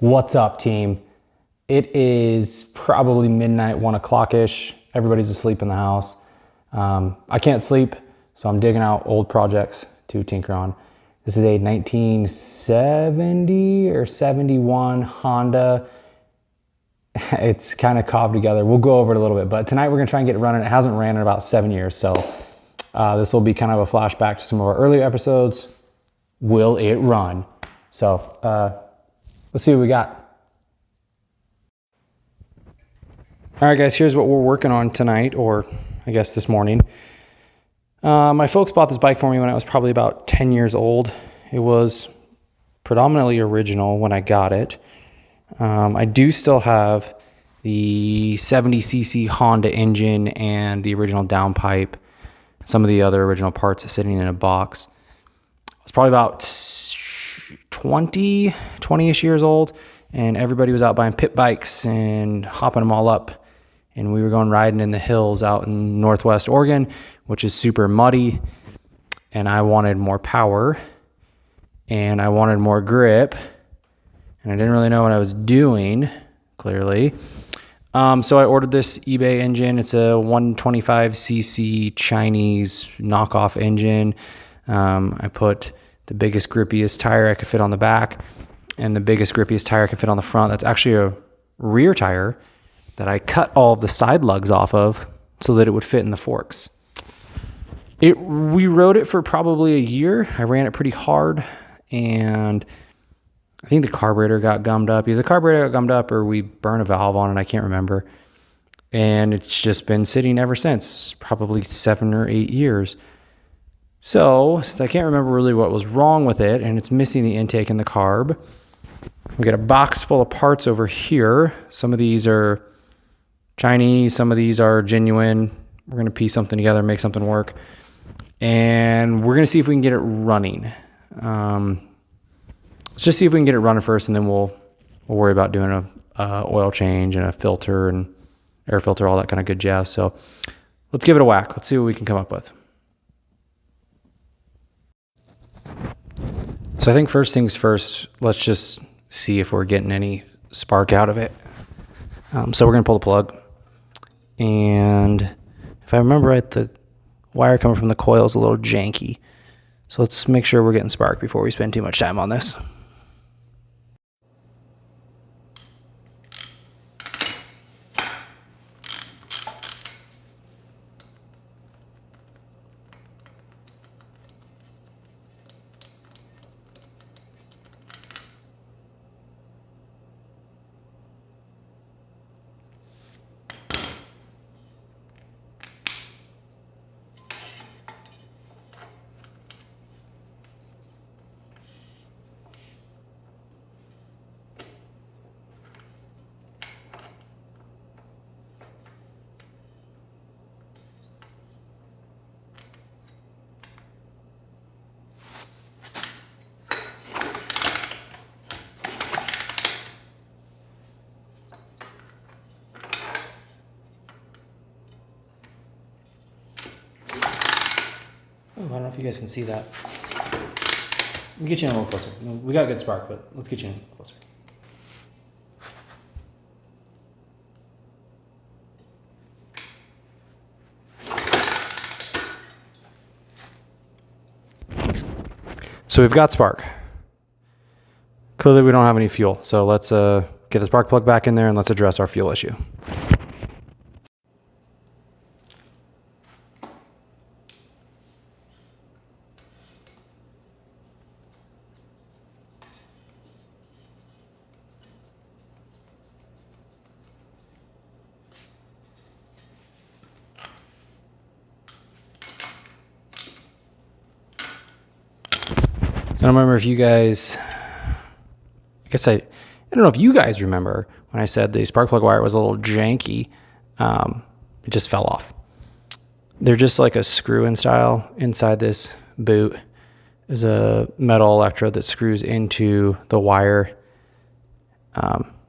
What's up, team? It is probably midnight, 1 o'clock-ish. Everybody's asleep in the house. I can't sleep, so I'm digging out old projects to tinker on. This is a 1970 or 71 Honda. It's kind of cobbed together. We'll go over it a little bit, but tonight we're gonna try and get it running. It hasn't ran in about 7 years, so this will be kind of a flashback to some of our earlier episodes. Will it run? So let's see what we got. All right, guys, here's what we're working on tonight, or I guess this morning. My folks bought this bike for me when I was probably about 10 years old. It was predominantly original when I got it. I do still have the 70cc Honda engine and the original downpipe, some of the other original parts sitting in a box. I was probably about 20-ish years old, and everybody was out buying pit bikes and hopping them all up. And we were going riding in the hills out in Northwest Oregon, which is super muddy. And I wanted more power and I wanted more grip. And I didn't really know what I was doing, clearly. So I ordered this eBay engine. It's a 125cc Chinese knockoff engine. I put the biggest, grippiest tire I could fit on the back and the biggest, grippiest tire I could fit on the front. That's actually a rear tire that I cut all of the side lugs off of so that it would fit in the forks. We rode it for probably a year. I ran it pretty hard, and I think the carburetor got gummed up. Either the carburetor got gummed up or we burned a valve on it. I can't remember. And it's just been sitting ever since, probably 7 or 8 years. So, since I can't remember really what was wrong with it, and it's missing the intake and the carb, we got a box full of parts over here. Some of these are Chinese, some of these are genuine. We're going to piece something together, make something work. And we're going to see if we can get it running. Let's just see if we can get it running first, and then we'll worry about doing a oil change and a filter and air filter, all that kind of good jazz. So let's give it a whack. Let's see what we can come up with. So I think first things first, let's just see if we're getting any spark out of it. So we're going to pull the plug. And if I remember right, the wire coming from the coil is a little janky. So let's make sure we're getting spark before we spend too much time on this. I don't know if you guys can see that. Let me get you in a little closer. We got good spark, but let's get you in closer. So we've got spark. Clearly we don't have any fuel. So let's get the spark plug back in there and let's address our fuel issue. I don't remember if you guys, I don't know if you guys remember when I said the spark plug wire was a little janky. It just fell off. They're just like a screw-in style. Inside this boot is a metal electrode that screws into the wire.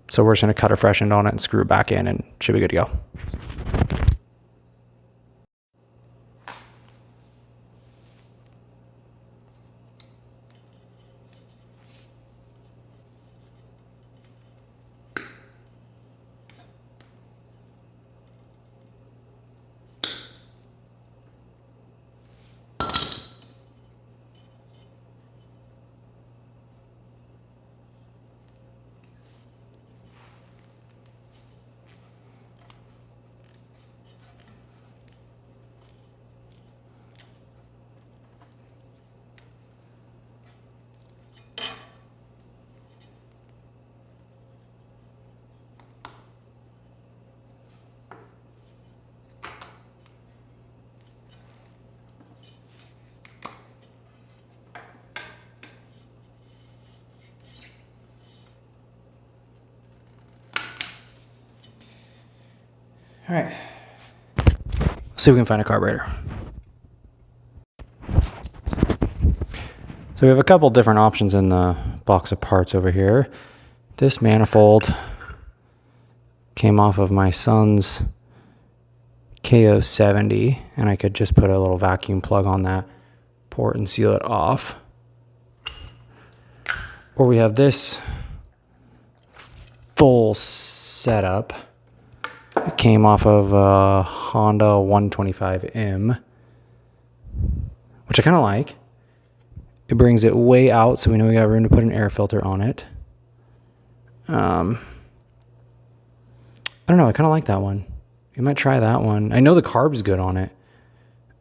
So we're just gonna cut a fresh end on it and screw it back in, and it should be good to go. All right. Let's see if we can find a carburetor. So we have a couple different options in the box of parts over here. This manifold came off of my son's KO70, and I could just put a little vacuum plug on that port and seal it off. Or we have this full setup. It came off of a Honda 125M, which I kind of like. It brings it way out, so we know we got room to put an air filter on it. I don't know, I kind of like that one. We might try that one. I know the carb's good on it,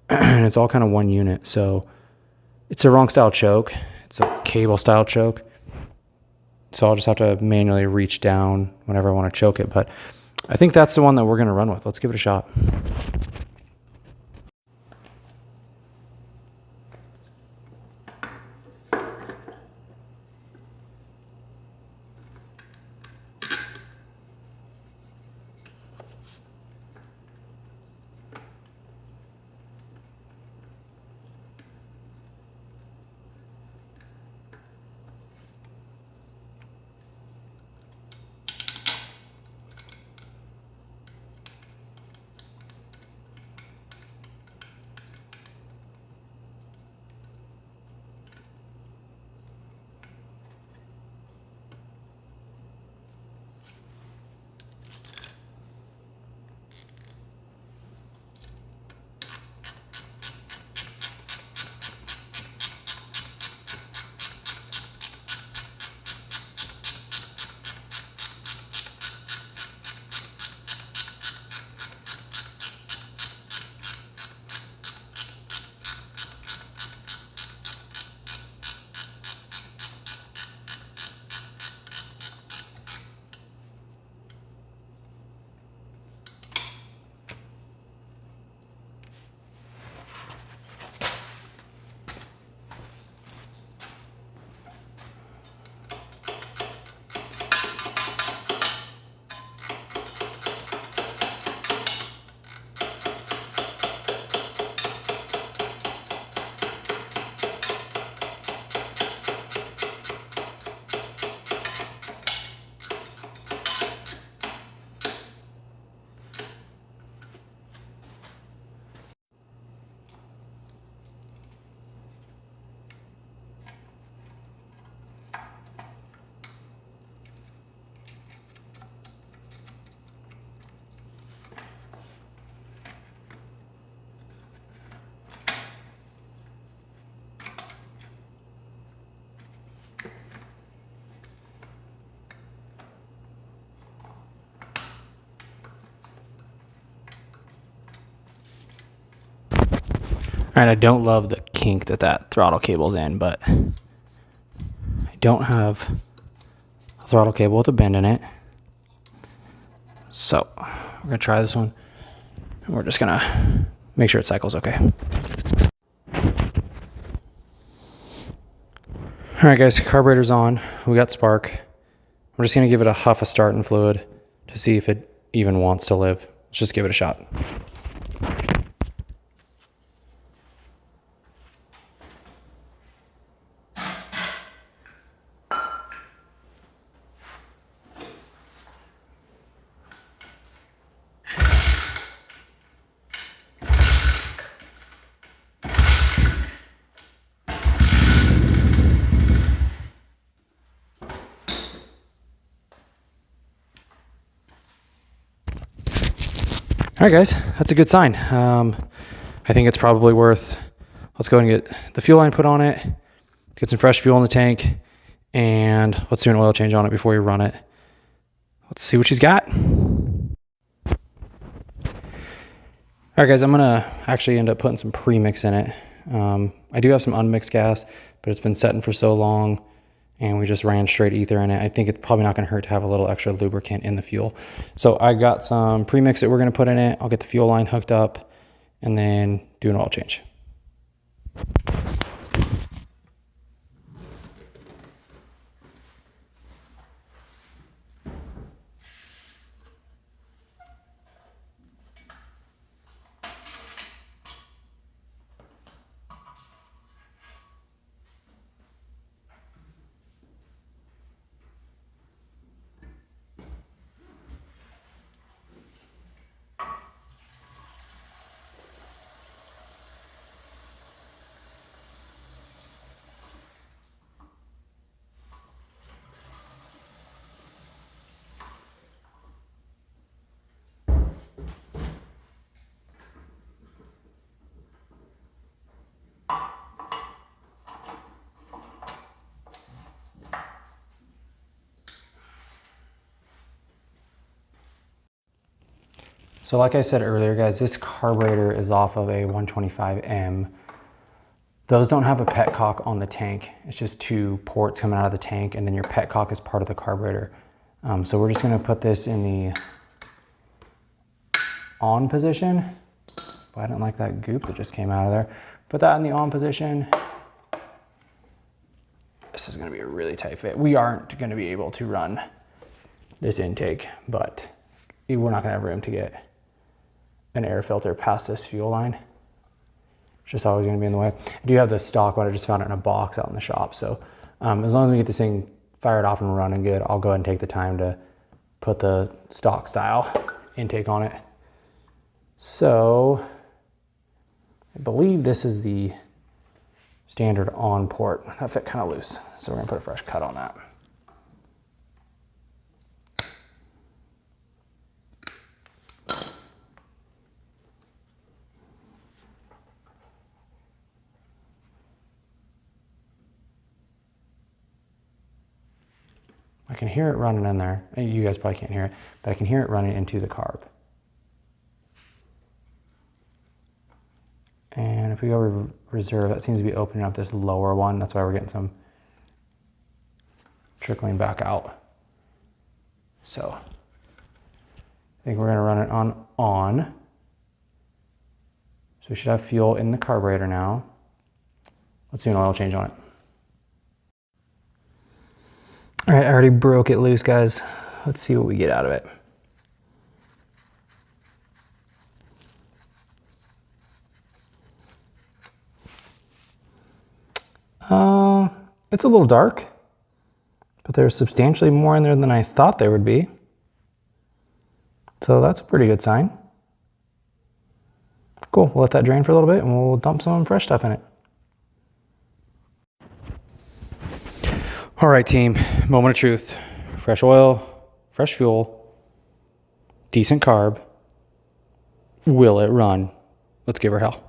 and it's all kind of one unit, so it's a wrong style choke. It's a cable style choke. So I'll just have to manually reach down whenever I want to choke it. But I think that's the one that we're going to run with. Let's give it a shot. All right, I don't love the kink that throttle cable's in, but I don't have a throttle cable with a bend in it. So we're gonna try this one, and we're just gonna make sure it cycles okay. All right, guys, carburetor's on. We got spark. We're just gonna give it a huff of starting fluid to see if it even wants to live. Let's just give it a shot. All right, guys, that's a good sign. I think it's probably worth, let's go and get the fuel line put on it, get some fresh fuel in the tank, and let's do an oil change on it before we run it. Let's see what she's got. All right, guys, I'm gonna actually end up putting some premix in it. I do have some unmixed gas, but it's been setting for so long, and we just ran straight ether in it. I think it's probably not gonna hurt to have a little extra lubricant in the fuel. So I got some premix that we're gonna put in it. I'll get the fuel line hooked up and then do an oil change. So like I said earlier, guys, this carburetor is off of a 125M. Those don't have a petcock on the tank. It's just two ports coming out of the tank, and then your petcock is part of the carburetor. So we're just gonna put this in the on position. I didn't like that goop that just came out of there. Put that in the on position. This is gonna be a really tight fit. We aren't gonna be able to run this intake, but we're not gonna have room to get an air filter past this fuel line. It's just always gonna be in the way. I do have the stock one, I just found it in a box out in the shop. So as long as we get this thing fired off and running good, I'll go ahead and take the time to put the stock style intake on it. So I believe this is the standard on port. That fit kind of loose, so we're gonna put a fresh cut on that. I can hear it running in there. You guys probably can't hear it, but I can hear it running into the carb. And if we go reserve, that seems to be opening up this lower one. That's why we're getting some trickling back out. So I think we're gonna run it on. So we should have fuel in the carburetor now. Let's do an oil change on it. All right, I already broke it loose, guys. Let's see what we get out of it. It's a little dark, but there's substantially more in there than I thought there would be. So that's a pretty good sign. Cool, we'll let that drain for a little bit and we'll dump some fresh stuff in it. All right, team, moment of truth. Fresh oil, fresh fuel, decent carb. Will it run? Let's give her hell.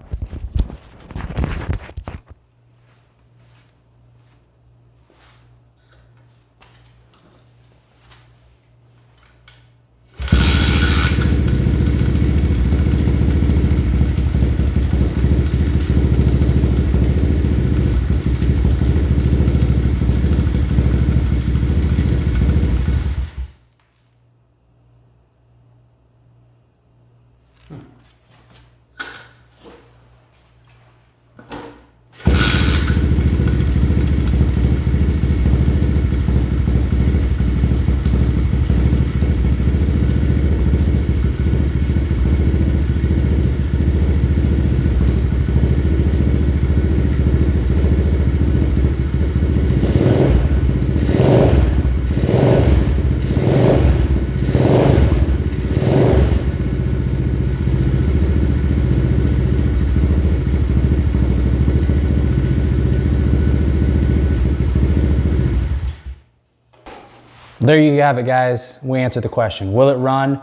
There you have it, guys. We answered the question. Will it run?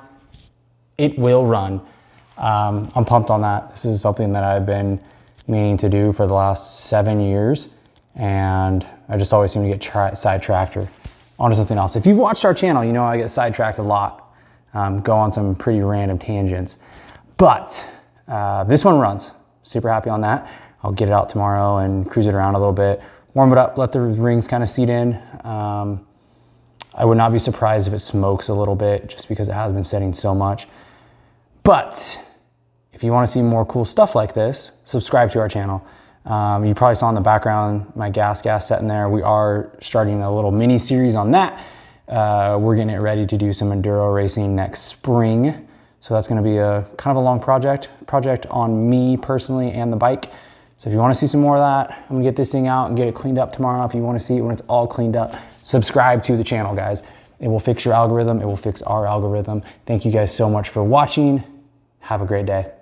It will run. I'm pumped on that. This is something that I've been meaning to do for the last 7 years, and I just always seem to get sidetracked or onto something else. If you've watched our channel, you know I get sidetracked a lot, go on some pretty random tangents. But this one runs. Super happy on that. I'll get it out tomorrow and cruise it around a little bit, warm it up, let the rings kind of seat in. I would not be surprised if it smokes a little bit just because it has been sitting so much. But if you want to see more cool stuff like this, subscribe to our channel. You probably saw in the background my gas set in there. We are starting a little mini series on that. We're getting it ready to do some enduro racing next spring. So that's going to be a kind of a long project on me personally and the bike. So if you want to see some more of that, I'm gonna get this thing out and get it cleaned up tomorrow. If you want to see it when it's all cleaned up, subscribe to the channel, guys. It will fix your algorithm. It will fix our algorithm. Thank you guys so much for watching. Have a great day.